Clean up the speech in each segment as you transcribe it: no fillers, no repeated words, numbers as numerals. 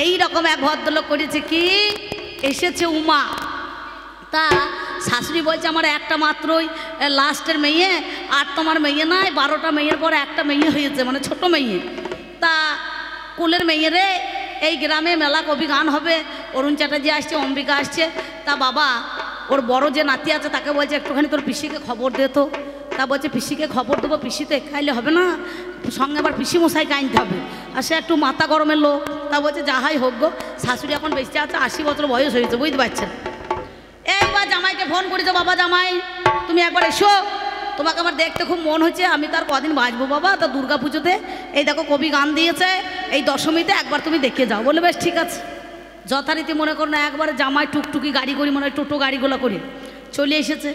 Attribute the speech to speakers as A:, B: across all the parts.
A: এই রকম এক ভদ্রলোক করেছে কি, এসেছে উমা, তা শাশুড়ি বলছে আমার একটা মাত্রই লাস্টের মেয়ে, আর তোমার মেয়ে নাই, 12টা মেয়ের পরে একটা মেয়ে হয়েছে, মানে ছোট মেয়ে। তা কুলের মেয়ে রে, এই গ্রামে মেলা কবি গান হবে, অরুণ চ্যাটার্জি আসছে, অম্বিকা আসছে। তা বাবা ওর বড় যে নাতি আছে তাকে বলছে একটুখানি তোর পিসিকে খবর দে তো। তা বলছে পিসিকে খবর দেবো, পিসি তো একাইলে হবে না, সঙ্গে আবার পিসি মশাইকে আনতে হবে, আর সে একটু মাথা গরমের লোক। তা বলছে যাহাই হোক গো, শাশুড়ি এখন বেঁচে আছে, 80 বছর বয়স হয়েছে, বুঝতে পারছেন। এইবার জামাইকে ফোন করেছে, বাবা জামাই তুমি একবার এসো, তোমাকে আমার দেখতে খুব মন হচ্ছে, আমি তার কদিন বাঁচবো বাবা, তা দুর্গা পুজোতে এই দেখো কবি গান দিয়েছে, এই দশমীতে একবার তুমি দেখে যাও। বলে বেশ ঠিক আছে। যথারীতি মনে করো না, একবারে জামাই টুকটুকি গাড়ি করি, মনে হয় টোটো গাড়িগুলো করে চলে এসেছে।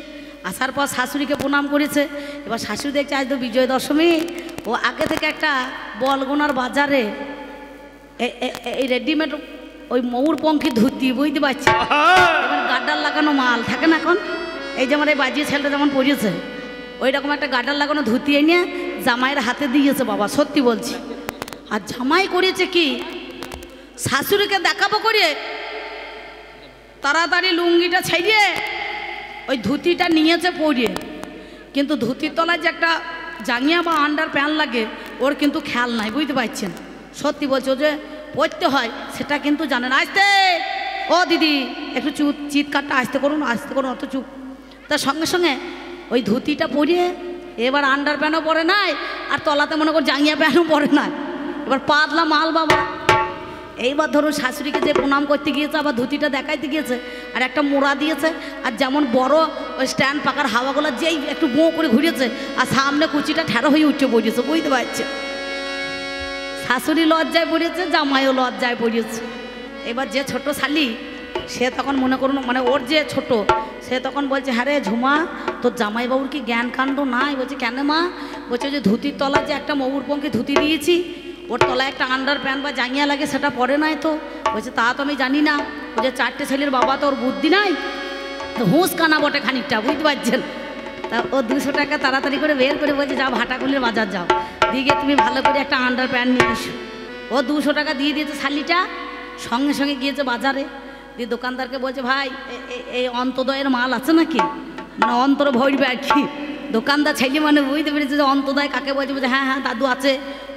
A: আসার পর শাশুড়িকে প্রণাম করেছে। এবার শাশুড়ি দেখছে আজ তো বিজয় দশমী, ও আগে থেকে একটা বলগোনার বাজারে এই রেডিমেড ওই ময়ূরপঙ্খী ধুতি, বুঝতে পারছি, এবার গাড্ডার লাগানো মাল থাকে না এখন, এই যে আমার এই বাজিয়ে ছেলেটা যেমন পরিয়েছে ওই রকম একটা গাড্ডার লাগানো ধুতি এনে জামাইয়ের হাতে দিয়েছে। বাবা সত্যি বলছি। আর জামাই করেছে কি, শাশুড়িকে দেখাবো করে তাড়াতাড়ি লুঙ্গিটা ছেড়িয়ে ওই ধুতিটা নিয়েছে পরিয়ে, কিন্তু ধুতির তলায় যে একটা জাঙ্গিয়া বা আন্ডার প্যান্ট লাগে ওর কিন্তু খেয়াল নাই, বুঝতে পারছেন। সত্যি বলছো যে পড়তে হয় সেটা কিন্তু জানেন। আসতে ও দিদি একটু চুপ, চিৎকারটা আসতে করুন, আসতে করুন, অত চুপ। তার সঙ্গে সঙ্গে ওই ধুতিটা পরিয়ে এবার আন্ডার প্যান্টও পরে নাই, আর তলাতে মনে কর জাঙ্গিয়া প্যান্টও পরে নাই, এবার পাতলা মাল বাবা। এইবার ধরুন শাশুড়িকে যে প্রণাম করতে গিয়েছে, আবার ধুতিটা দেখাইতে গিয়েছে, আর একটা মোড়া দিয়েছে, আর যেমন বড় ওই স্ট্যান্ড পাকার হাওয়াগুলো যেই একটু বো করে ঘুরেছে, আর সামনে কুচিটা ঠেরো হয়ে উঠে পড়েছে, বুঝতে পারছে। শাশুড়ি লজ্জায় পড়েছে, জামাইও লজ্জায় পড়েছে। এবার যে ছোট শালি সে তখন মনে করুন, মানে ওর যে ছোট সে তখন বলছে হ্যাঁ রে ঝুমা, তোর জামাইবাবুর কি জ্ঞান কাণ্ড নাই? বলছে কেন মা? বলছে যে ধুতির তলা যে একটা ময়ূরপঙ্খী ধুতি দিয়েছি, ওর তলায় একটা আন্ডার প্যান্ট বা জাঙ্গিয়া লাগে, সেটা পরে নাই তো। বলছে তা তো আমি জানি না। ও যে 4টে ছেলের বাবা, তো ওর বুদ্ধি নাই, তো হুঁস কানা বটে খানিকটা, বুঝতে পারছেন। তা ও 200 টাকা তাড়াতাড়ি করে বের করে বলছে যাও ভাটাকুলের বাজার যাও, দিয়ে তুমি ভালো করে একটা আন্ডার প্যান্ট নিয়ে এসো। ও 200 টাকা দিয়ে দিয়েছে শালিটা, সঙ্গে সঙ্গে গিয়েছে বাজারে, দিয়ে দোকানদারকে বলছে ভাই এই অন্তদয়ের মাল আছে নাকি, মানে অন্তর ভরবে আর কি। দোকানদার ছেলে মানে বুঝতে পেরেছে যে অন্তদয় কাকে বলছে। বলছে হ্যাঁ হ্যাঁ দাদু আছে,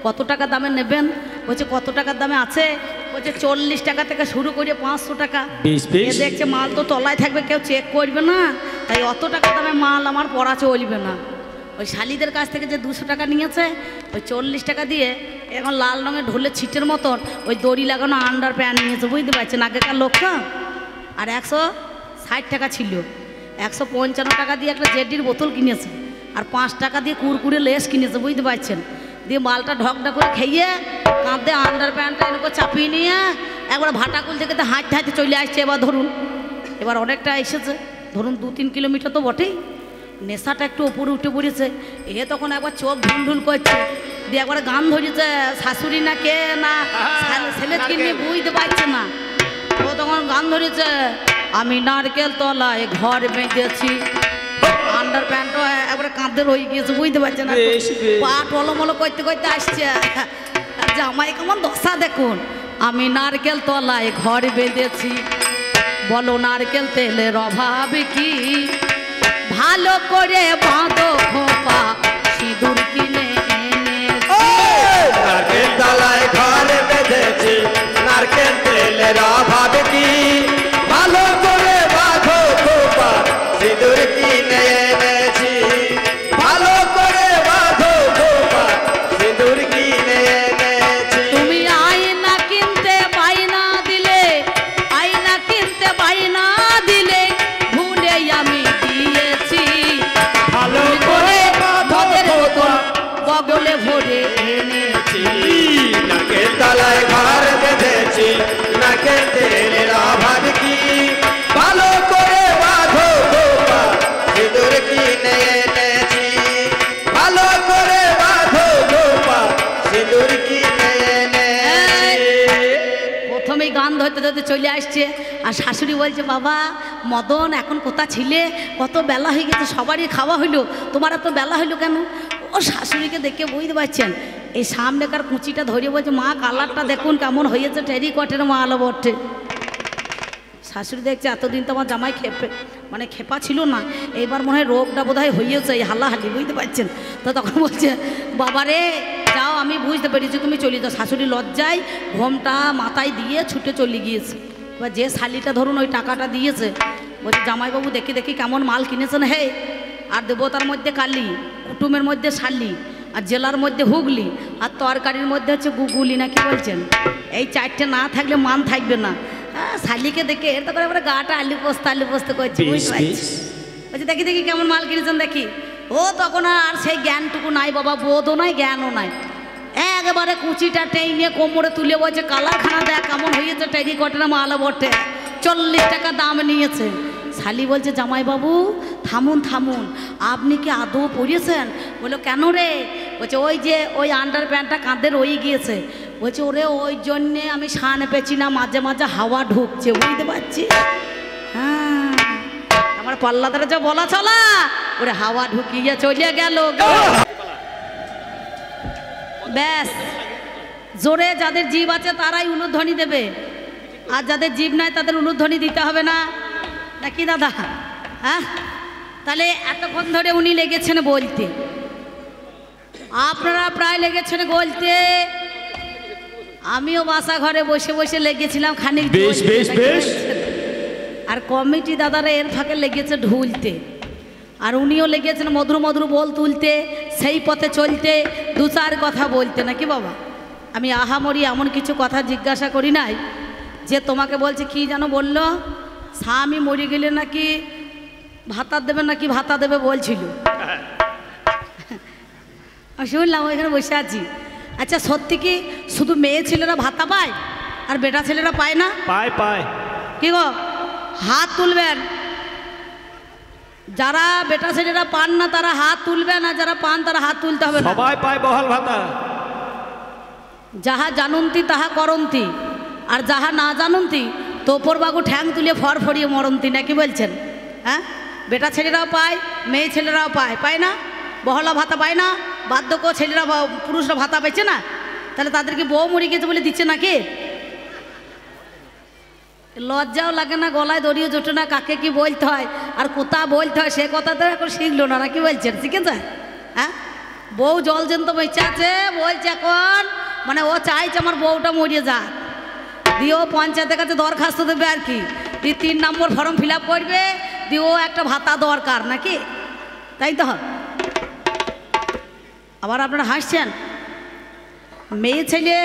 A: কত টাকা দামে নেবেন? বলছে কত টাকার দামে আছে? বলছে 40 টাকা থেকে শুরু করে 500 টাকা। দেখছে মাল তো তলায় থাকবে, কেউ চেক করবে না, তাই অত টাকা দামে মাল আমার পড়া চলবে না। ওই শালিদের কাছ থেকে যে 200 টাকা নিয়েছে, ওই 40 টাকা দিয়ে এখন লাল রঙের ঢোলের ছিটের মতন ওই দড়ি লাগানো আন্ডার প্যান্ট নিয়েছে, বুঝতে পারছেন আগেকার লোকটা। আর 160 টাকা ছিল, 155 টাকা দিয়ে একটা জেডির বোতল কিনেছে, আর 5 টাকা দিয়ে কুরকুরে লেস কিনেছে, বুঝতে পারছেন। দিয়ে মালটা ঢকঢা করে খেয়ে কাঁধে আন্ডার প্যান্টটা এরকম চাপিয়ে নিয়ে একবার ভাটাকুল থেকে তো হাঁটতে হাঁটতে চলে আসছে। এবার ধরুন এবার অনেকটা এসেছে, ধরুন 2-3 কিলোমিটার তো বটেই। নেশাটা একটু ওপরে উঠে পড়েছে, এ তখন একবার চোখ ঢুলঢুল করছে, দিয়ে একবার গান ধরেছে, শাশুড়ি না কে না ছেলে কিনে বুঝতে পারছে না। ও তখন গান ধরেছে, আমি নারকেল তলায় ঘর বেঁধেছি, আন্ডার প্যান্টও একবারে কাঁধে রয়ে গিয়েছে, বুঝতে পারছে না, পা টলমলো করতে করতে আসছে। জামাই কেমন দশা দেখুন, আমি নারকেল তলায় ঘর বেঁধেছি, বলো নারকেল তেলের অভাব কি, ভালো করে বাঁধো খোপা সিঁদুর কিনে এনেছি।
B: নারকেল তলায় ঘর বেঁধেছি, নারকেল তেলের অভাব কি, ভালো করে বাঁধো খোপা সিঁদুর কিনে এনেছি, ভালো করে বাঁধো খোপা সিঁদুর কিনে এনেছি।
A: তুমি আয়না কিনতে বাইনা দিলে, আয়না কিনতে বাইনা দিলে, ভুলে আমি দিয়েছি, ভালো করে মদের বোতল বগলে ভরে এনেছি।
B: নারকেল তলায় ঘর বেঁধেছি, নারকেল তেলের অভাব কি, ভালো করে বাঁধো খোপা সিঁদুর কিনে এনেছি, ভালো করে বাঁধো খোপা সিঁদুর কিনে এনেছি।
A: প্রথমেই গান ধরতে ধরতে চলে আসছে, আর শাশুড়ি বলছে বাবা মদন এখন কোথা ছিলে, কত বেলা হয়ে গেছে, সবারই খাওয়া হইলো, তোমার এত বেলা হইলো কেন? ও শাশুড়িকে দেখে বুঝতে পারছেন এই সামনেকার কুচিটা ধরে বলছে মা কালারটা দেখুন কেমন হয়েছে, টেরিকটের মাল বটে। শাশুড়ি দেখছে এতদিন তো আমার জামাই খেপা ছিল না, এইবার মনে হয় রোগটা বোধ হয় হয়েছে এই হালাহালি, বুঝতে পারছেন। তো তখন বলছে বাবারে যাও আমি বুঝতে পেরেছি তুমি চলে যাও। শাশুড়ি লজ্জায় ঘোমটা মাথায় দিয়ে ছুটে চলে গিয়েছে। এবার যে শালিটা ধরুন ওই টাকাটা দিয়েছে বলছে জামাইবাবু দেখি দেখি কেমন মাল কিনেছেন হে, আর দেবতার মধ্যে কালি, কুটুমের মধ্যে শালি, আর জেলার মধ্যে হুগলি, আর তরকারির মধ্যে হচ্ছে গুগুলি না কি বলছেন। এই চারটে না থাকলে মান থাকবে না। শালিকে দেখে এর তো করে আমরা গাটা আলু পোস্ত করছি, বুঝতে পারছি। বলছে দেখি দেখি কেমন মাল কিনেছেন দেখি। ও তখন আর সেই জ্ঞানটুকু নাই বাবা, বোধও নাই জ্ঞানও নাই। একেবারে কুচিটা টেনে কোমরে তুলে বলছে কালারখানা দেখ কেমন হয়েছে, টেরিকটের মাল বটে, 40 টাকা দাম নিয়েছে। শালি বলছে জামাইবাবু থামুন থামুন, আপনি কি আদৌ পরিয়েছেন? বললো কেন রে? বলছে ওই যে ওই আন্ডার প্যান্টটা কাঁধে রয়ে গিয়েছে। বলছে ওরে ওই জন্যে আমি শান পেছি না, মাঝে মাঝে হাওয়া ঢুকছে, বুঝতে পারছি। হ্যাঁ আমার পাল্লাদারে যা বলা চলা, ওরে হাওয়া ঢুকিয়ে চলে গেল। ব্যাস, জোরে যাদের জীব আছে তারাই উলুধ্বনি দেবে, আর যাদের জীব নাই তাদের উলুধ্বনি দিতে হবে না, নাকি দাদা? হ্যাঁ, তাহলে এতক্ষণ ধরে উনি লেগেছেন বলতে, আপনারা প্রায় লেগেছেন বলতে, আমিও বাসা ঘরে বসে বসে লেগেছিলাম খানিক। আর কমিটি দাদারা এর ফাঁকে লেগেছে ঢুলতে, আর উনিও লেগেছেন মধুর মধুর বল তুলতে, সেই পথে চলতে, 2-4 কথা বলতে, নাকি বাবা? আমি আহামরি এমন কিছু কথা জিজ্ঞাসা করি নাই যে তোমাকে বলছে কি যেন বললো, স্বামী মরে গেলে নাকি ভাতা দেবে, নাকি ভাতা দেবে বলছিল। শুনলাম ওইখানে বসে আছি। আচ্ছা সত্যি কি শুধু মেয়ে ছেলেরা ভাতা পায় আর বেটা ছেলেরা পায় না?
B: পায়।
A: কি গো হাত তুলবেন, যারা বেটা ছেলেরা পান না তারা হাত তুলবেন, আর যারা পান তারা হাত তুলতে হবে না।
B: সবাই পায় বহাল ভাতা।
A: যাহা জানন্তি তাহা করন্তি, আর যাহা না জানন্তি তোপর বাবু ঠ্যাং তুলে ফড়ফড়িয়ে মরন্তি, নাকি বলছেন? হ্যাঁ, বেটা ছেলেরাও পায়, মেয়ে ছেলেরাও পায় না? বহলা ভাতা পায় না? বার্ধক্য ছেলেরা পুরুষরা ভাতা পাইছে না? তাহলে তাদেরকে বউ মরে গেছে বলে দিচ্ছে নাকি? লজ্জাও লাগে না, গলায় দড়িও জোটে না, কাকে কি বলতে হয় আর কোথা বলতে হয় সে কথা তো এখন শিখলো না, নাকি বলছেন? শিখেছে? হ্যাঁ, বউ জল জ্যান্ত বেঁচে আছে বলছে এখন, মানে ও চাইছে আমার বউটা মরিয়ে যাক, দিয়ে ও পঞ্চায়েতের কাছে দরখাস্ত দেবে আর কি, দিয়ে 3 নম্বর ফর্ম ফিল আপ করবে, দিয়ে ও একটা ভাতা দরকার, নাকি? তাই তো। আবার আপনারা হাসছেন, মেয়ে ছেলে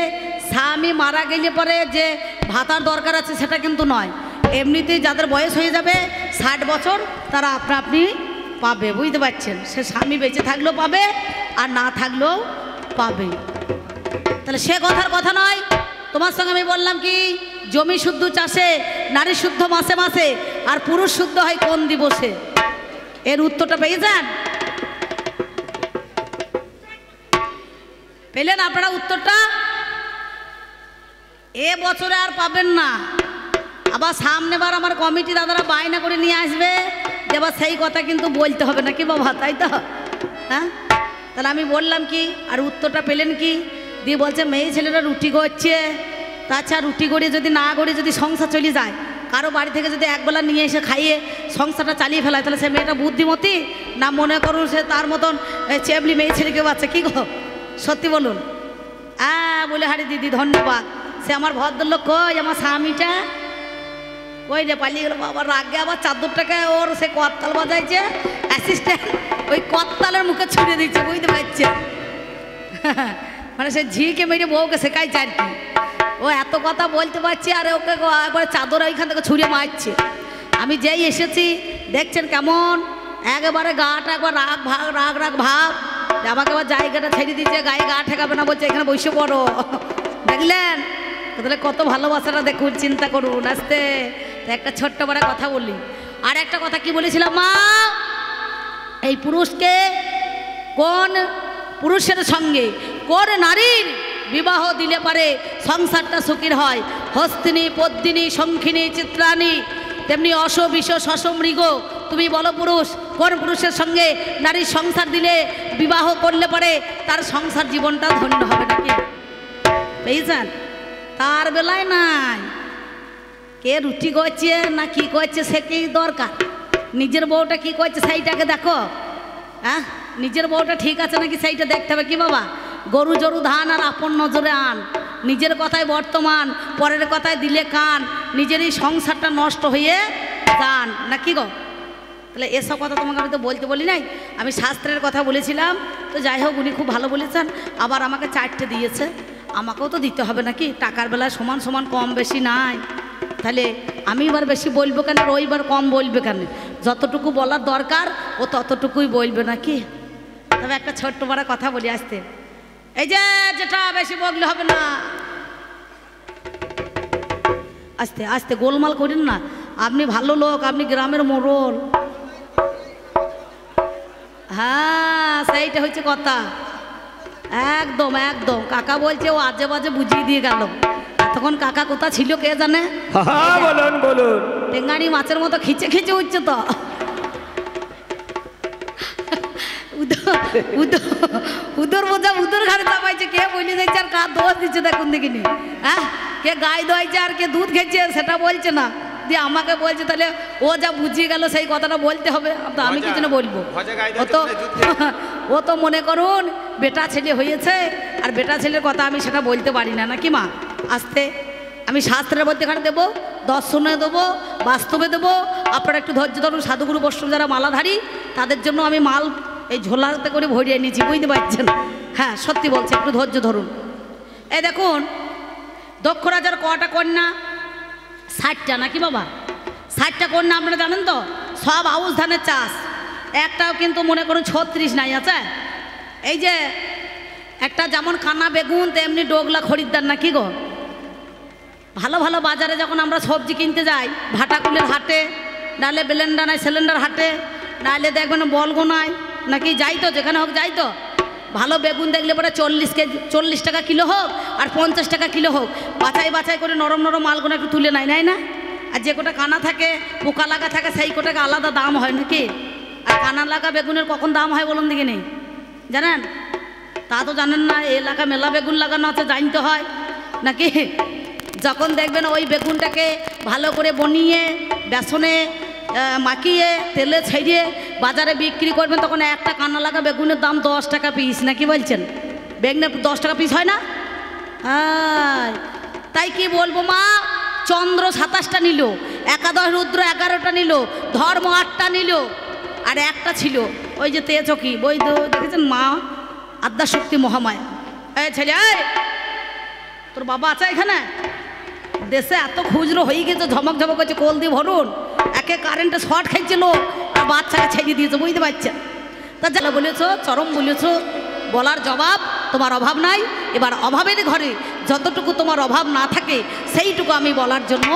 A: স্বামী মারা গেলে পরে যে ভাতার দরকার আছে সেটা কিন্তু নয়, এমনিতেই যাদের বয়স হয়ে যাবে 60 বছর তারা আপনি পাবে, বুঝতে পারছেন? সে স্বামী বেঁচে থাকলেও পাবে আর না থাকলেও পাবে। তাহলে সে কথার কথা নয়। তোমার সঙ্গে আমি বললাম কি জমি শুদ্ধ চাষে, নারী শুদ্ধ মাসে মাসে, আর পুরুষ শুদ্ধ হয় কোন দিবসে? এর উত্তরটা পেয়ে যান, পেলেন আপনারা উত্তরটা? এ বছরে আর পাবেন না, আবার সামনেবার আমার কমিটি দাদারা বায়না করে নিয়ে আসবে, এবার সেই কথা কিন্তু বলতে হবে, নাকি বাবা? তাই তো। হ্যাঁ, তাহলে আমি বললাম কি আর উত্তরটা পেলেন কি? দিয়ে বলছে মেয়ে ছেলেরা রুটি করছে, তাছাড়া রুটি করে যদি না করে যদি সংসার চলে যায়, কারো বাড়ি থেকে যদি একবেলা নিয়ে এসে খাইয়ে সংসারটা চালিয়ে ফেলায়, তাহলে সে মেয়েটা বুদ্ধিমতী না মনে করুন সে তার মতন চেবলি মেয়ে ছেলে কেউ আছে? কি গো সত্যি বলুন? বলে হারি দিদি ধন্যবাদ, সে আমার ভদ্রলোক কই, আমার স্বামীটা ওই রে পালিয়ে গেল। বাবার রাগে আবার চাদরটাকে ওর সে করতাল বাজাইছে, অ্যাসিস্ট্যান্ট ওই করতালের মুখে ছুড়ে দিচ্ছে, বুঝতে পারছে? মানে সে ঝিকে মেরে বউকে শেখাইছে আর কি। ও এত কথা বলতে পারছি, আর ওকে একবার চাদর ওইখান থেকে ছুঁড়ে মারছে। আমি যেই এসেছি দেখছেন কেমন একেবারে গাটা একবার রাগ ভাব, আমাকে আবার জায়গাটা ছেড়ে দিচ্ছে, গায়ে গা ঠেকাবে না, বলছে এখানে বসে পড়ো। দেখলেন তাহলে কত ভালোবাসাটা দেখুন, চিন্তা করুন। আসতে একটা ছোট্ট বড় কথা বলি। আর একটা কথা কি বলেছিলাম মা, এই পুরুষকে কোন পুরুষের সঙ্গে কোন নারীর বিবাহ দিলে পারে সংসারটা সুখীর হয়? হস্তিনী, পদ্মিনী, শঙ্খিনী, চিত্রাণী, তেমনি অশ, বিষ, শশ, মৃগ তুমি বলো পুরুষ, কোন পুরুষের সঙ্গে নারীর সংসার দিলে, বিবাহ করলে পরে তার সংসার জীবনটা ধন্য হবে নাকি? পেয়েছেন? তার বেলায় নাই, কে রুটি করছে না কি করছে সেটাই দরকার। নিজের বউটা কি করছে সেইটাকে দেখো। হ্যাঁ, নিজের বউটা ঠিক আছে নাকি সেইটা দেখতে হবে। কি বাবা, গরু জরু ধান আর আপন নজরে আন। নিজের কথায় বর্তমান, পরের কথায় দিলে কান, নিজেরই সংসারটা নষ্ট হয়ে যান নাকি গো? তাহলে এসব কথা তোমাকে আমি তো বলতে বলি নাই, আমি শাস্ত্রের কথা বলেছিলাম। তো যাই হোক, উনি খুব ভালো বলেছেন। আবার আমাকে 4টে দিয়েছে, আমাকেও তো দিতে হবে নাকি? টাকার বেলায় সমান সমান কম বেশি নাই। তাহলে আমি এবার বেশি বলবো কেন, আর ওইবার কম বলবে কেন? যতটুকু বলার দরকার ও ততটুকুই বলবে নাকি? তবে একটা ছোট্ট বড় কথা বলি আসতে, এই যে যেটা বেশি বললে হবে না, আস্তে আস্তে গোলমাল করেন না। আপনি ভালো লোক, আপনি গ্রামের মোড়ল। হ্যাঁ, সেইটা হচ্ছে কথা। একদম একদম, কাকা বলছে ও আজে বাজে বুঝিয়ে দিয়ে গেল। তখন কাকা কোথা ছিল কে জানে?
B: বলুন বলুন।
A: টেঙ্গারি মাছের মতো খিচে খিচে উঠছে তো। উদর বোঝা উদর ঘাড়ে চাপাইছে, কে বলে দিচ্ছে আর কার দোষ দিচ্ছে দেখুন দেখিনি। হ্যাঁ, কে গায়ে দোয়াইছে আর কে দুধ খেয়েছে সেটা বলছে না, দিয়ে আমাকে বলছে। তাহলে ও যা বুঝিয়ে গেল সেই কথাটা বলতে হবে, তো আমি কিছু না বলবো। ও তো মনে করুন বেটা ছেলে হয়েছে, আর বেটা ছেলের কথা আমি সেটা বলতে পারি না নাকি মা? আসতে আমি শাস্ত্রের মধ্যেখানে দেবো, দর্শনে দেবো, বাস্তবে দেবো। আপনারা একটু ধৈর্য ধরুন। সাধুগুরু বৈষ্ণব যারা মালাধারী তাদের জন্য আমি মাল এই ঝোলাতে করে ভরিয়ে নিয়েছি, বুঝতে পারছেন? হ্যাঁ, সত্যি বলছি, একটু ধৈর্য ধরুন। এই দেখুন, দক্ষ রাজার কটা কন্যা? 60টা নাকি বাবা? 60টা কন্যা আপনারা জানেন তো? সব আউশ ধানের চাষ, একটাও কিন্তু মনে করুন 36 নাই আছে। এই যে একটা যেমন কানা বেগুন তেমনি ডোগলা খরিদ্দার নাকি গো? ভালো ভালো বাজারে যখন আমরা সবজি কিনতে যাই, ভাটাকুলের হাটে, নাহলে বেলেন্ডানায় সিলিন্ডার হাটে, নাহলে দেখবেন বলগোনায় নাকি যাই তো, যেখানে হোক যাই তো, ভালো বেগুন দেখলে পরে 40 টাকা কিলো হোক আর 50 টাকা কিলো হোক, বাছাই বাছাই করে নরম নরম মালগুলো একটু তুলে নেয় না? আর যে কোটা কানা থাকে, পোকা লাগা থাকে, সেই কোটাকে আলাদা দাম হয় নাকি? আর কানা লাগা বেগুনের কখন দাম হয় বলুন দিকে নেই, জানেন? তা তো জানেন না। এই এলাকা মেলা বেগুন লাগানো আছে, জানতে হয় নাকি? যখন দেখবেন ওই বেগুনটাকে ভালো করে বনিয়ে বেসনে মাখিয়ে তেলে ছেড়িয়ে বাজারে বিক্রি করবেন, তখন একটা কানা লাগা বেগুনের দাম 10 টাকা পিস নাকি বলছেন? বেগুনের 10 টাকা পিস হয় না? তাই কি বলবো মা, চন্দ্র 27টা নিল, একাদশ রুদ্র 11টা নিল, ধর্ম 8টা নিল, আর একটা ছিল ওই যে তেজকি বই দেখেছেন মা, আদ্যাশক্তি মহামায়া। এই ছেলে, তোর বাবা আছে এখানে? দেশে এত খুচরো হয়ে গেছে, ঝমক ঝমক হচ্ছে, কোল দিয়ে ভরুন, একে কারেন্টে শর্ট খাইছে লোক, আর বাচ্চাকে ছেড়ে দিয়েছে, বুঝতে পারছেন? তা যারা বলেছ চরম বলেছ, বলার জবাব তোমার অভাব নাই। এবার অভাবের ঘরে যতটুকু তোমার অভাব না থাকে সেইটুকু আমি বলার জন্য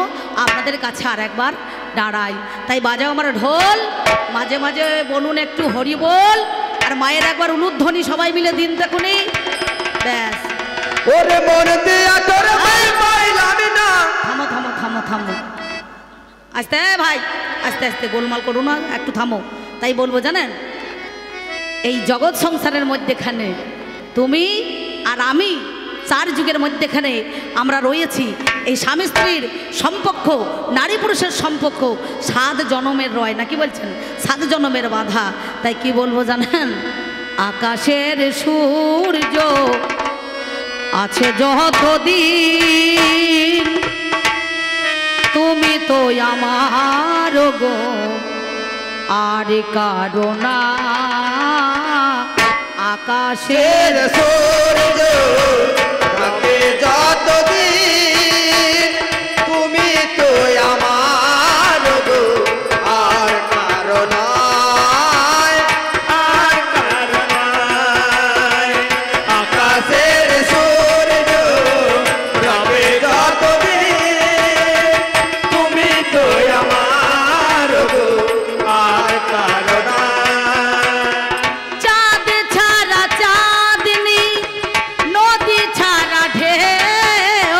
A: আপনাদের কাছে আর একবার দাঁড়াই। তাই বাজাও আমার ঢোল, মাঝে মাঝে বলুন একটু হরি বল, আর মায়ের একবার উলুধ্বনি সবাই মিলে দিন দেখুনি, ব্যাস।
B: ওরে মন দিয়া তোর ভাই পাইলাম না।
A: থামো থামো থামো থামো, আস্তে ভাই, আস্তে আস্তে, গোলমাল করো না, একটু থামো। তাই বলবো জানেন, এই জগৎ সংসারের মধ্যেখানে তুমি আর আমি, 4 যুগের মধ্যেখানে আমরা রয়েছি। এই স্বামী স্ত্রীর সম্পর্ক, নারী পুরুষের সম্পর্ক 7 জনমের রয় নাকি বলছেন? 7 জনমের বাধা। তাই কি বলবো জানেন, আকাশের সূর্য আছে যতদিন, তুমি তো আমার গো আর কারো না। আকাশের
B: সূর্য থাকে যতদিন, তুমি তো আমার গো আর কারো নাই, আর কারো নাই। আকাশের সূর্য রবে যতদিন, তুমি তো আমার গো আর কারো নাই।
A: চাঁদ ছাড়া চাঁদনি, নদী ছাড়া ঢেউ,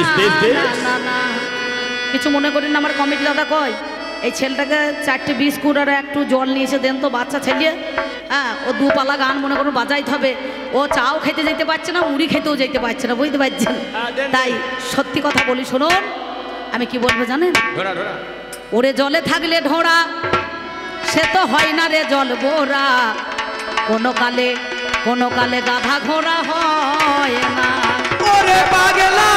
B: বেশ বেশ বেশ
A: না না কিছু মনে করেন না, আমার কমিটি দাদা কয় এই ছেলেটাকে 4টে বিস্কুট আর একটু জল নিয়ে এসে দেন তো, বাচ্চা ছেলে। হ্যাঁ, ও দুপালা গান মনে করুন বাজাইতে হবে, ও চাও খেতে যেতে পারছে না, মুড়ি খেতেও যেতে পারছে না, বুঝতে পারছেন? তাই সত্যি কথা বলি শুনুন, আমি কি বলবো জানেন? ওরে জলে থাকলে ঢোড়া সে তো হয় না রে জল বোরা, কোনো কালে গাধা ঘোড়া হয় না।
B: ওরে পাগলা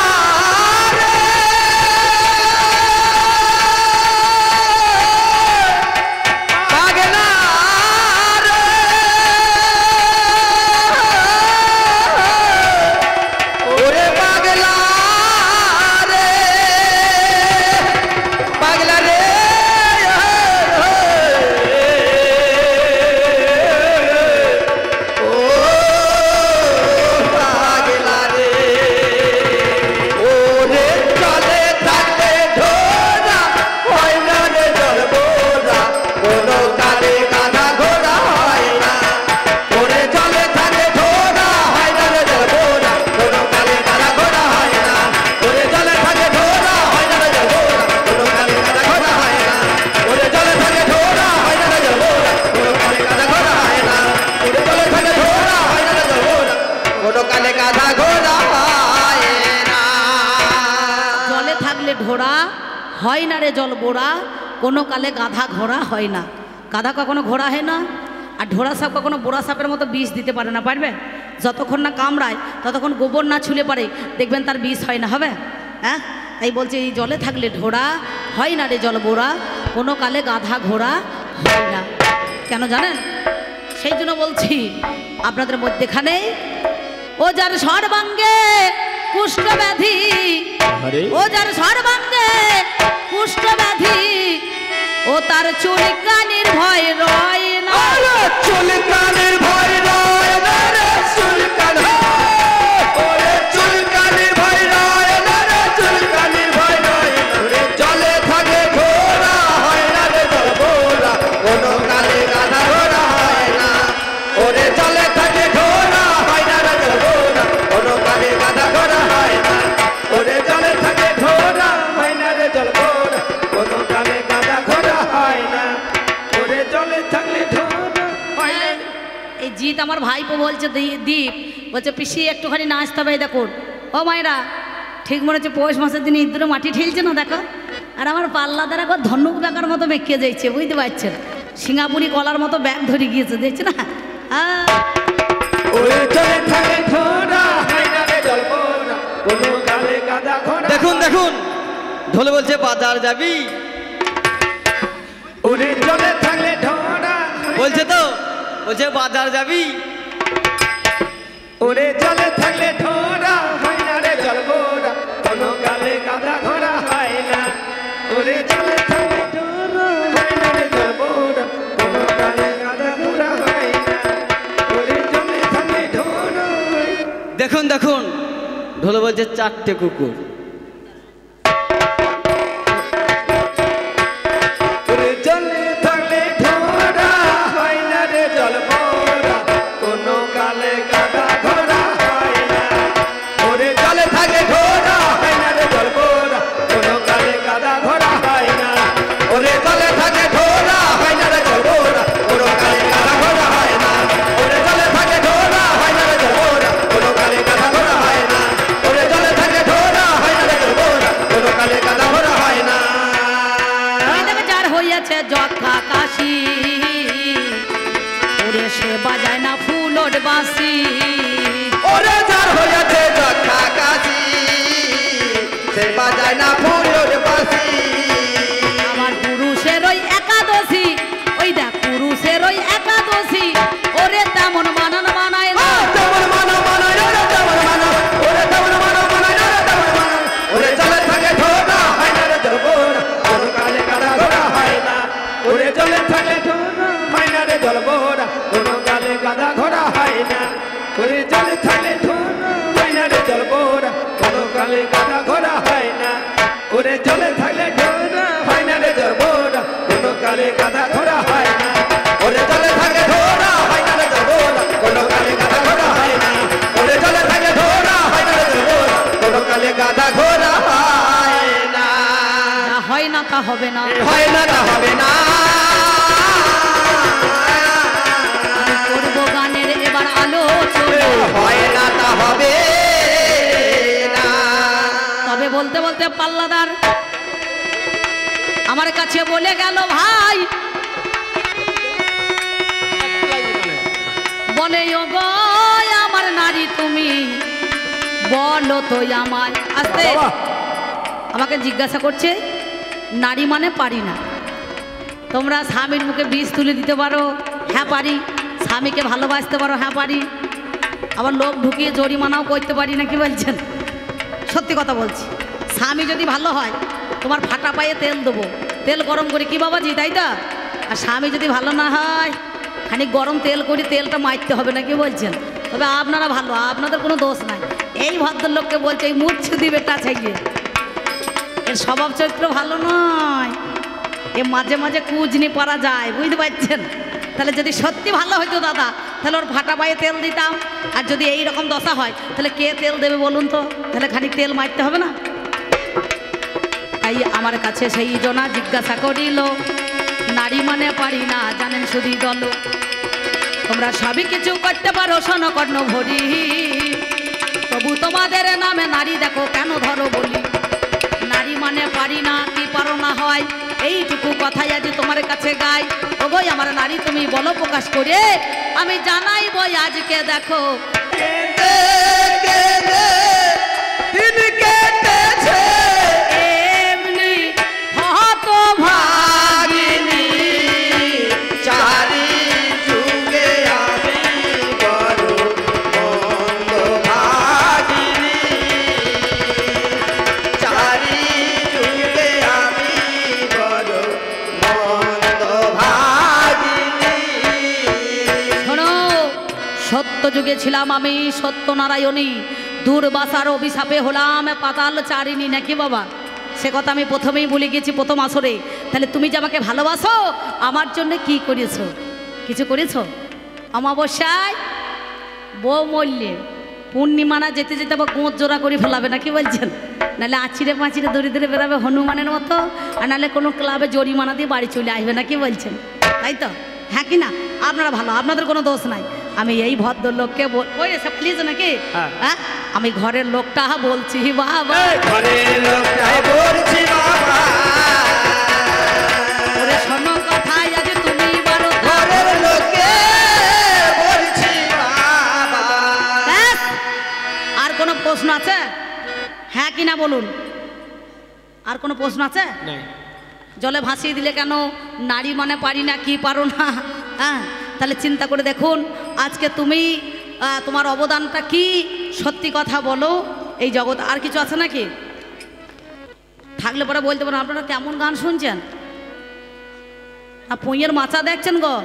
A: ঘোড়া হয় না রে জল বোড়া, কোনো কালে গাধা ঘোড়া হয় না। গাধা কখনো ঘোড়া হয় না, আর ঢোড়া সাপ কখনো বোড়া সাপের মতো বিষ দিতে পারে না। পারবে? যতক্ষণ না কামড়ায় ততক্ষণ গোবর না ছুলে পারে, দেখবেন তার বিষ হয় না। হবে? হ্যাঁ, তাই বলছে এই জলে থাকলে ঢোড়া হয় না রে জল বোড়া, কোনো কালে গাধা ঘোড়া হয় না। কেন জানেন? সেই জন্য বলছি আপনাদের মধ্যেখানে ও যার সর্বাঙ্গে কুষ্ঠ ব্যাধি, ও যার সর্বাঙ্গে কুষ্ঠ ব্যাধি, ও তার চুলকানির ভয় রয় না।
B: চুলকানির ভয় রয় না রে, চুলকান ওরে চুলকানির ভয় রয় না রে, চুলকানির ভয় রয় না রে। জলে থাকে ঘোড়া হয় না রে জল বোরা, কোনো কালে গাধা ঘোড়া হয় না। ওরে জলে থাকে ঘোড়া হয় না রে জল বোরা, কোনো কালে গাধা ঘোড়া হয় না। ওরে জলে থাকে ঘোড়া হয় না রে জল বোরা, কোনো কালে গাধা ঘোড়া হয় না। ওরে জলে থাকলে ঘোড়া হয় না।
A: এই জিত আমার ভাইপো বলছে, দীপ বলছে পিসি একটুখানি নাচতে হবে। দেখুন ও মায়েরা, ঠিক মনে হচ্ছে পৌষ মাসের দিনে ইঁদুরে মাটি ঠেলছে না, দেখো। আর আমার পাল্লা দ্বারা ধনুক ব্যাগার মতো বেঁকিয়ে যাচ্ছে, বুঝতে পারছেন? সিঙ্গাপুরি কলার মতো ব্যাগ ধরে গিয়েছে, দেখছে না?
C: দেখুন দেখুন, ঢোলে বলছে বাজার যাবি, বলছে তো, বলছে বাজার যাবি।
B: ওরে জলে থাকলে ঢোড়া হয় না রে জল বোরা, কোনো কালে গাধা ঘোড়া হয় না। ওরে জলে থাকলে ঢোড়া হয় না রে জল বোরা, কোনো কালে গাধা ঘোড়া হয় না। ওরে জলে থাকলে ঢোড়া।
C: দেখুন দেখুন, ঢোলে বলছে 4টে কুকুর।
B: ওরে জলে থাকলে ঢোড়া হয় না রে জল বোরা, কোনো কালে গাধা ঘোড়া হয় না। ওরে জলে থাকে ঘোড়া হয় না রে জল বোরা, কোনো কালে গাধা ঘোড়া হয় না। ওরে জলে থাকে ঘোড়া হয় না রে জল বোরা, কোনো কালে গাধা ঘোড়া হয় না। ওরে জলে থাকে ঘোড়া হয় না রে জল বোরা, কোনো কালে গাধা ঘোড়া হয় না। ওরে জলে থাকে ঘোড়া হয় না রে জল বোরা, কোনো কালে গাধা ঘোড়া হয় না।
A: যার হইয়াছে যথা কাশি, ওরে সে বাজায় না ফুলোর বাঁশি।
B: ওরে যার হইয়াছে যথা কাশি, সে বাজায় না ফুলোর বাঁশি।
A: আমার পুরুষের ওই একাদশী, ওই দেখ পুরুষের ওই একাদশী, ওরে তেমন মানান মানায় না।
B: তেমন মানো মানায় না রে, তেমন মানো। ওরে তেমন মানো মানায় না রে, তেমন মানো। ওরে জলে থাকে ঘোড়া হয় না রে জল বোরা, কোনো কালে গাধা ঘোড়া হয় না। ওরে জলে থাকে ঘোড়া হয় না রে জল বোরা, কোনো কালে গাধা ঘোড়া হয় না। ওরে জলে থাকে ঘোড়া হয় না রে জল বোরা, কোনো কালে গাধা ঘোড়া হয় না। ওরে জলে থাকলে ঘোড়া হয় না রে জল বোরা, কোনো কালে গাধা ঘোড়া হয় না। ওরে জলে থাকে ঘোড়া হয় না রে জল বোরা, কোনো কালে গাধা ঘোড়া হয় না। ওরে জলে থাকে ঘোড়া হয় না রে জল বোরা, কোনো কালে গাধা ঘোড়া
A: হবে না,
B: হয় না তা হবে না।
A: আমি করবো গানের এবার আলোচনা,
B: হয় না তা হবে না।
A: তবে বলতে বলতে পাল্লাদার আমার কাছে বলে গেল, ভাই বলে ও গো আমার নারী তুমি বলো তো আমায়। আস্তে আমাকে জিজ্ঞাসা করছে, নারী মানে পারি না। তোমরা স্বামীর মুখে বিষ তুলে দিতে পারো, হ্যাঁ পারি। স্বামীকে ভালোবাসতে পারো, হ্যাঁ পারি। আবার লোক ঢুকিয়ে জরিমানাও করতে পারি না, কি বলছেন? সত্যি কথা বলছি। স্বামী যদি ভালো হয়, তোমার ফাটা পায়ে তেল দেবো, তেল গরম করে, কি বাবাজি তাই তো? আর স্বামী যদি ভালো না হয়, খানিক গরম তেল করে তেলটা মারতে হবে না, কি বলছেন? তবে আপনারা ভালো, আপনাদের কোনো দোষ নাই। এই ভদ্রলোককে বলছে এই মুচ্ছু দিবে টা ছাইয়ে, এর স্বভাব চরিত্র ভালো নয়। এ মাঝে মাঝে কুজনি পারা যায়, বুঝতে পারছেন? তাহলে যদি সত্যি ভালো হইতো দাদা, তাহলে ওর ফাটা পায়ে তেল দিতাম। আর যদি এই রকম দশা হয়, তাহলে কে তেল দেবে বলুন তো? তাহলে খানিক তেল মারতে হবে না? তাই আমার কাছে সেই জনা জিজ্ঞাসা করিল, নারী মানে পারি না জানেন শুধু দল। তোমরা সবই কিছু করতে পারো সনকর্ণ ভরি, তবু তোমাদের নামে নারী দেখো কেন ধরো বলি। নারী মানে পারি না কি পারো না হয়, এইটুকু কথাই আজ তোমার কাছে গাই। ও বই আমার নারী তুমি বলো প্রকাশ করে, আমি জানাই বই আজকে দেখো
B: কেঁদে কেঁদে দিন কেটেছে
A: এমনি হতভাগিনী।
B: চারি যুগে আমি বড় মন্দ ভাগিনী। চারি যুগে আমি বড় মন্দ ভাগিনী।
A: শোনো, সত্য যুগে ছিলাম আমি সত্যনারায়ণী, দুর্বাসার অভিশাপে হলাম পাতাল চারিণী, নাকি বাবা? সে কথা আমি প্রথমেই বলে গেছি প্রথম আসরে। তাহলে তুমি যে আমাকে ভালোবাসো, আমার জন্য কি করেছো? কিছু করেছো? অমাবস্যায় বউ মরলে পূর্ণিমানা যেতে যেতে আবার গোঁত জোড়া করে ফেলাবে, নাকি বলছেন? নাহলে আচিরে পাঁচিরে দড়ি ধরে বেরাবে হনুমানের মতো, আর নাহলে কোনো ক্লাবে জরিমানা দিয়ে বাড়ি চলে আসবে, নাকি বলছেন? তাই তো? হ্যাঁ কি না? আপনারা ভালো, আপনাদের কোনো দোষ নাই। আমি এই ভদ্রলোককে ওই রে সব প্লিজ নাকি, হ্যাঁ আমি ঘরের লোকটা বলছি বাবা,
B: ঘরের লোকটাই বলছি বাবা।
A: ওরে শোনো কথাই আজ তুমি বলো,
B: ঘরের লোকে বলছি বাবা।
A: ব্যাস। আর কোনো প্রশ্ন আছে? হ্যাঁ কি না বলুন। আর কোনো প্রশ্ন আছে? জলে ভাসিয়ে দিলে কেন নারী মানে পারি না কি পারো না? হ্যাঁ, তাহলে চিন্তা করে দেখুন আজকে তুমি তোমার অবদানটা কি, সত্যি কথা বলো এই জগৎ। আর কিছু আছে নাকি? থাকলে পরে বলতে পারেন আপনারা কেমন গান শুনছেন, পুঁইয়ের মাচা দেখছেন গো।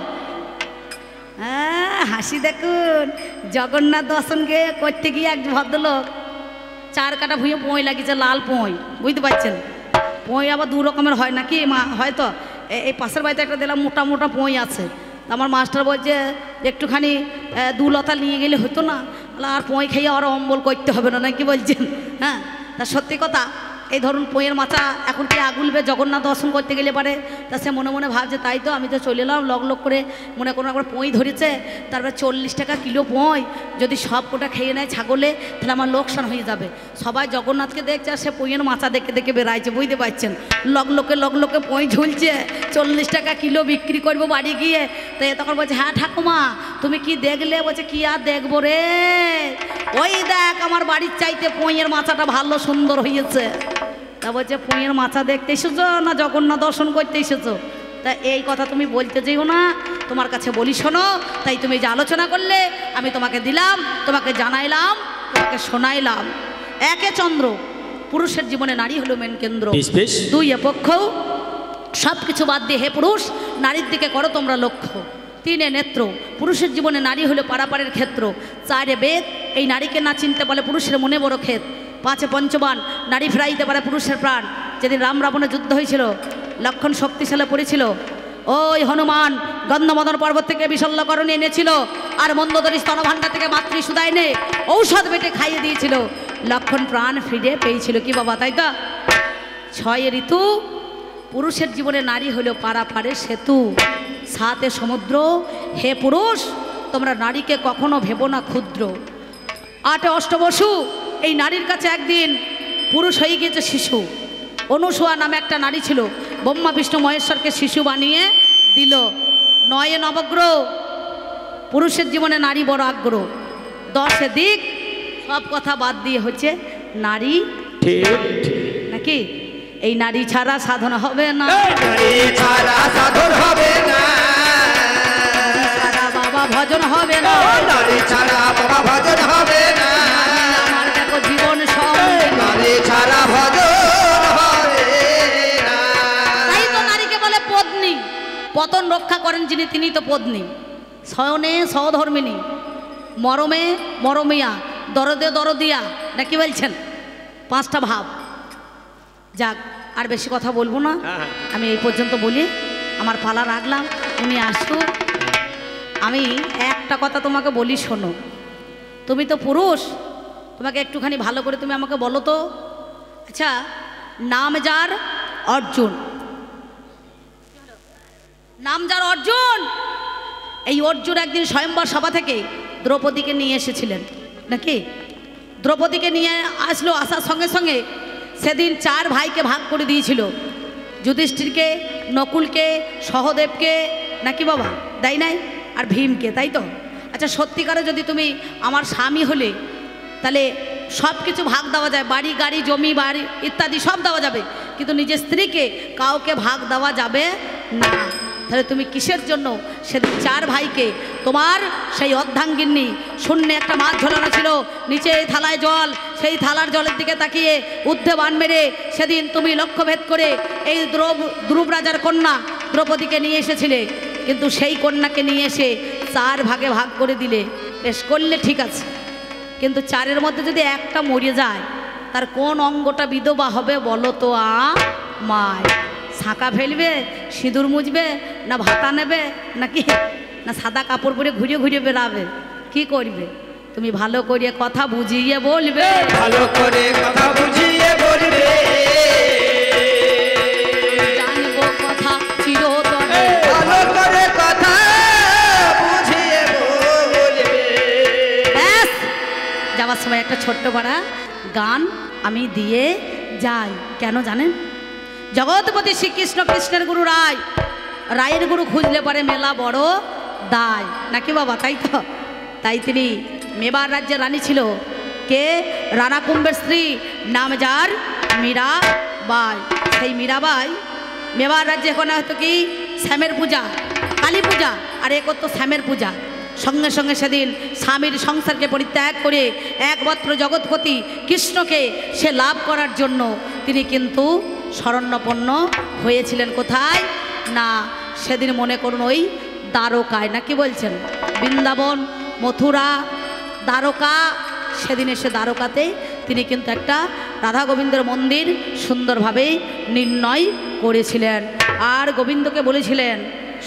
A: হ্যাঁ, হাসি দেখুন। জগন্নাথ দর্শন করতে গিয়ে এক ভদ্রলোক 4 কাটা ভুঁয়ে পুঁই লাগিয়েছে, লাল পুঁই, বুঝতে পারছেন? পুঁই আবার 2 রকমের হয় নাকি মা? হয়তো এই পাশের বাড়িতে একটা দিলাম মোটা মোটা পুঁই আছে। আমার মাস্টার বলছে একটুখানি 2 লতা নিয়ে গেলে হতো না, আর পুঁই খেয়ে আরও অম্বল করতে হবে না, নাকি বলছেন? হ্যাঁ, তা সত্যি কথা। এই ধরুন পুঁইয়ের মাথা এখন কি আগুলবে জগন্নাথ দর্শন করতে গেলে পারে, তা সে মনে মনে ভাবছে তাই তো আমি তো চলে এলাম লগ লগ করে, মনে কোনো একবার পুঁই ধরেছে, তারপরে 40 টাকা কিলো পুঁই, যদি সব কোটা খেয়ে নেয় ছাগলে তাহলে আমার লোকসান হয়ে যাবে। সবাই জগন্নাথকে দেখছে আর সে পুঁইয়ের মাথা দেখে দেখে বেড়াইছে, বুঝতে পারছেন? লগ লোকে পুঁই ঝুলছে, 40 টাকা কিলো বিক্রি করবো বাড়ি গিয়ে। তো এ তখন বলছে হ্যাঁ ঠাকুমা তুমি কি দেখলে? বলছে কি আর দেখবো রে, ওই দেখ আমার বাড়ির চাইতে পুঁইয়ের মাথাটা ভালো সুন্দর হয়েছে। তা বলছে পুঁইয়ের মাথা দেখতে এসেছো না জগন্নাথ দর্শন করতে এসেছো? তা এই কথা তুমি বলতে যেও না, তোমার কাছে বলি শোনো। তাই তুমি যে আলোচনা করলে আমি তোমাকে দিলাম, তোমাকে জানাইলাম, তোমাকে শোনাইলাম। একে চন্দ্র, পুরুষের জীবনে নারী হলো মেন কেন্দ্র। 2 পক্ষ, সব কিছু বাদ দিয়ে হে পুরুষ নারীর দিকে করো তোমরা লক্ষ্য। 3 নেত্র, পুরুষের জীবনে নারী হলো পারাপারের ক্ষেত্র। 4 বেদ, এই নারীকে না চিনতে পারলে পুরুষের মনে বড় ক্ষেত। 5 পঞ্চবান, নারী ফেরাইতে পারে পুরুষের প্রাণ। যেদিন রাম রাবণের যুদ্ধ হয়েছিল, লক্ষণ শক্তিশালী পড়েছিল, ওই হনুমান গন্ধমদন পর্বত থেকে বিশল্যকরণী এনেছিল, আর মন্দোদরী স্তনভাণ্ডার থেকে মাতৃ সুধা এনে ঔষধ বেটে খাইয়ে দিয়েছিল, লক্ষণ প্রাণ ফিরে পেয়েছিল। কি বাবা, তাই তো? 6 ঋতু পুরুষের জীবনে নারী হলো পারাপারের সেতু, সাথে সমুদ্র। হে পুরুষ, তোমরা নারীকে কখনো ভেবো না ক্ষুদ্র। 8 অষ্টবসু এই নারীর কাছে একদিন পুরুষ হয়ে গিয়েছে শিশু। অনুসূয়া নামে একটা নারী ছিল, ব্রহ্মা বিষ্ণু মহেশ্বরকে শিশু বানিয়ে দিল। 9 নবগ্রহ, পুরুষের জীবনে নারী বড় আগ্রহ। 10 দিক, সব কথা বাদ দিয়ে হচ্ছে নারী,
B: ঠিক
A: নাকি? এই নারী ছাড়া সাধন হবে না,
B: নারী ছাড়া সাধন হবে না,
A: ছাড়া বাবা ভজন হবে না,
B: নারী ছাড়া বাবা ভজন হবে না,
A: আমার দেখো জীবন সঙ্গে।
B: নারী ছাড়া ভজন হবে না।
A: তাই তো নারীকে বলে পত্নী। পতন রক্ষা করেন যিনি, তিনি তো পত্নী। শয়নে সহধর্মিনী, মরমে মরমিয়া, দরদে দরদিয়া, নাকি বলছেন? 5টা ভাব। যাক, আর বেশি কথা বলবো না, আমি এই পর্যন্ত বলি, আমার পালা রাখলাম, উনি আসুক। আমি একটা কথা তোমাকে বলি, শোনো। তুমি তো পুরুষ, তোমাকে একটুখানি ভালো করে তুমি আমাকে বলো তো, আচ্ছা, নাম যার অর্জুন, নাম যার অর্জুন, এই অর্জুন একদিন স্বয়ম্বর সভা থেকে দ্রৌপদীকে নিয়ে এসেছিলেন, নাকি? দ্রৌপদীকে নিয়ে আসলো, আসার সঙ্গে সঙ্গে সেদিন 4 ভাইকে ভাগ করে দিয়েছিল, যুধিষ্ঠিরকে, নকুলকে, সহদেবকে, নাকি বাবা? তাই নাই? আর ভীমকে, তাই তো? আচ্ছা, সত্যিকারে যদি তুমি আমার স্বামী হলে তাহলে সব কিছু ভাগ দেওয়া যায়, বাড়ি গাড়ি জমি বাড়ি ইত্যাদি সব দেওয়া যাবে, কিন্তু নিজের স্ত্রীকে কাউকে ভাগ দেওয়া যাবে না। তাহলে তুমি কিসের জন্য সেদিন 4 ভাইকে, তোমার সেই অর্ধাঙ্গিনী, শূন্যে একটা মাছ ঝোলানো ছিল, নিচে থালায় জল, সেই থালার জলের দিকে তাকিয়ে ঊর্ধ্বে বান মেরে সেদিন তুমি লক্ষ্যভেদ করে এই ধ্রুব রাজার কন্যা দ্রৌপদীকে নিয়ে এসেছিলে, কিন্তু সেই কন্যাকে নিয়ে এসে 4 ভাগে ভাগ করে দিলে। বেশ করলে, ঠিক আছে, কিন্তু 4-এর মধ্যে যদি একটা মরে যায়, তার কোন অঙ্গটা বিধবা হবে বলো তো? মায় শাঁকা ফেলবে, সিঁদুর মুছবে, না ভাতা নেবে, নাকি না সাদা কাপড় পরে ঘুরে ঘুরে বেড়াবে? কি করবে? তুমি ভালো করে কথা বুঝিয়ে বলবে,
B: ভালো করে কথা বুঝিয়ে বলবে,
A: জানবো কথা চিরতরে,
B: ভালো করে কথা বুঝিয়ে বলবে।
A: ব্যাস, যাওয়ার সময় একটা ছোট্ট পাড়া গান আমি দিয়ে যাই। কেন জানেন? জগৎপতি শ্রীকৃষ্ণ, কৃষ্ণের গুরু রায়, রায়ের গুরু খুঁজলে পরে মেলা বড় দায়, নাকি বাবা? তাই তো? তাই তিনি মেবার রাজ্যের রানী ছিল। কে? রানা কুম্ভের স্ত্রী, নাম যার মীরাবাই। সেই মীরাবাই মেবার রাজ্যে এখন হয়তো কি শ্যামের পূজা, কালী পূজা, আর এ করতো শ্যামের পূজা। সঙ্গে সঙ্গে সেদিন স্বামীর সংসারকে পরিত্যাগ করে একমাত্র জগৎপতি কৃষ্ণকে সে লাভ করার জন্য তিনি কিন্তু শরণ্যপন্ন হয়েছিলেন। কোথায়? না, সেদিন মনে করুন ওই দ্বারকায়, নাকি বলছেন? বৃন্দাবন, মথুরা, দ্বারকা, সেদিন এসে দ্বারকাতে তিনি কিন্তু একটা রাধা গোবিন্দের মন্দির সুন্দরভাবে নির্ণয় করেছিলেন। আর গোবিন্দকে বলেছিলেন,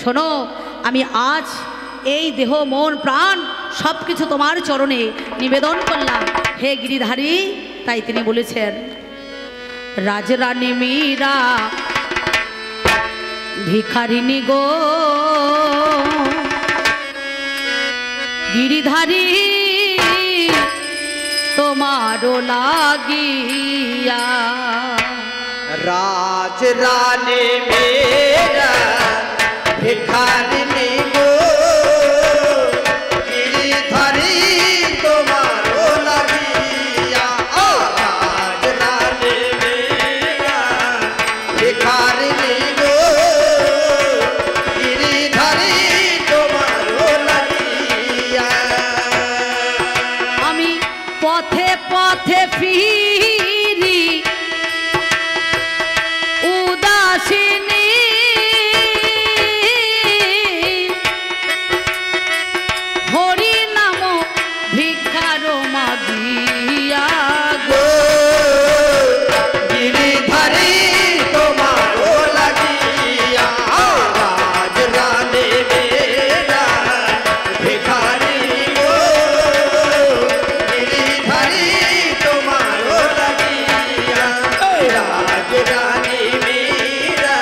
A: শোনো, আমি আজ এই দেহ মন প্রাণ সব কিছু তোমার চরণে নিবেদন করলাম, হে গিরিধারী। তাই তিনি বলেছেন, রাজরানী মীরা ভিখারিনী গো, গিরিধারী তোমারও লাগিয়া,
B: রাজ রানী মেরা ভিখারিনী গো, গিরিধারী তোমারও লাগিয়া। রাজ রানী মেরা ভিখারিনী গো, গিরিধারী তোমারও লাগিয়া।
A: আমি পথে পথে ফিরি উদাসিনী, হরি নাম ভিক্ষার মাগিয়া গো,
B: গিরিধারী তোমারও লাগিয়া। রাজ রানী মেরা ভিখারি গো, গিরিধারী তোমারও লাগিয়া। রাজ রানী মেরা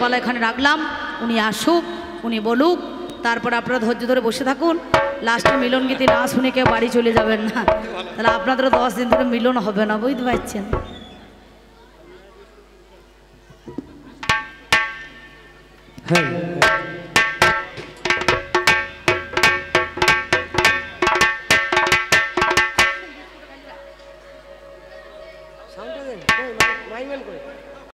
A: পালা এখানে রাখলাম, উনি আসুক, উনি বলুক, তারপর আপনারা ধৈর্য ধরে বসে থাকুন। লাস্টে মিলন গীতি না শুনে কেউ বাড়ি চলে যাবেন না, তাহলে আপনাদেরও 10 দিন ধরে মিলন হবে না, বুঝতে পারছেন?
B: হ্যাঁ